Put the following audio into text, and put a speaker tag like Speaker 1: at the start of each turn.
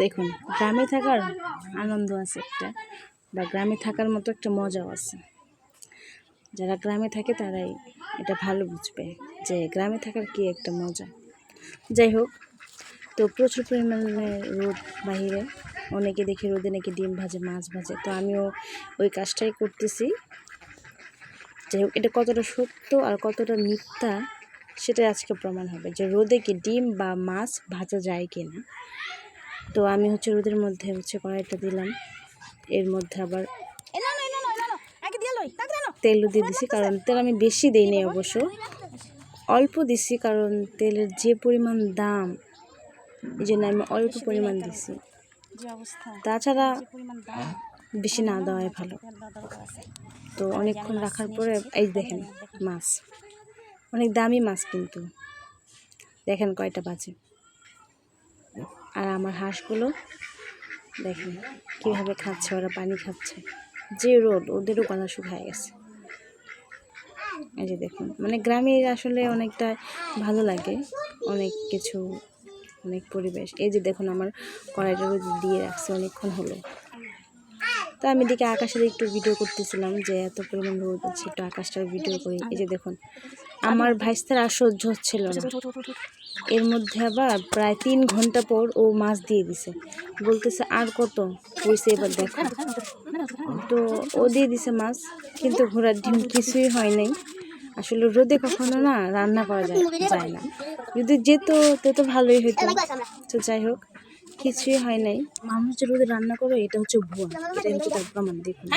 Speaker 1: দেখুন, গ্রামে থাকার আনন্দ আছে একটা, বা গ্রামে থাকার মতো একটা মজাও আছে। যারা গ্রামে থাকে তারাই এটা ভালো বুঝবে যে গ্রামে থাকার কি একটা মজা। যাই হোক, তো প্রচুর পরিমাণে রোদ বাহিরে, অনেকে দেখি রোদে নাকি ডিম ভাজে, মাছ ভাজে, তো আমিও ওই কাজটাই করতেছি। যাই হোক, এটা কতটা সত্য আর কতটা মিথ্যা সেটাই আজকে প্রমাণ হবে, যে রোদে কি ডিম বা মাছ ভাজা যায় কি না। তো আমি রোদের মধ্যে কড়াইটা দিলাম, এর মধ্যে আবার তেলও দিয়ে দিছি, কারণ তেল আমি বেশি দিই নি, অবশ্য অল্প দিছি, কারণ তেলের যে পরিমাণ দাম, এই জন্য আমি অল্প পরিমাণ দিছি। তাছাড়া বেশি না দেওয়াই ভালো। তো অনেকক্ষণ রাখার পরে এই দেখেন মাছ, অনেক দামি মাছ, কিন্তু দেখেন কয়টা বাজে। আর আমার হাঁসগুলো দেখেন কীভাবে খাচ্ছে, ওরা পানি খাচ্ছে। যে রোদ, ওদেরও গলা শুকায় গেছে। এই যে দেখুন, মানে গ্রামে আসলে অনেকটা ভালো লাগে, অনেক কিছু, অনেক পরিবেশ। এই যে দেখুন, আমার কড়াইটা রোদ দিয়ে রাখছে অনেকক্ষণ হলো। তো আমি দিকে আকাশের একটু ভিডিও করতেছিলাম, যে এত পরিমাণ রোদ হচ্ছে, একটু আকাশটার ভিডিও করি। এই যে দেখুন, আমার ভাইস্তার আর সহ্য হচ্ছিল না, এর মধ্যে আবার প্রায় 3 ঘন্টা পর ও মাছ দিয়ে দিছে, বলতেছে আর কত হয়েছে এবার দেখো। তো ও দিয়ে দিছে মাছ, কিন্তু ঘোড়ার ডিম কিছুই হয় নাই। আসলে রোদে কখনো না রান্না করা যায় না, যদি যেত তো ভালোই হইতো। তো যাই হোক, কিছুই হয় নাই। মানুষ যে রোদে রান্না করে, এটা ভুয়া, এটা তার প্রমাণ। দেখুন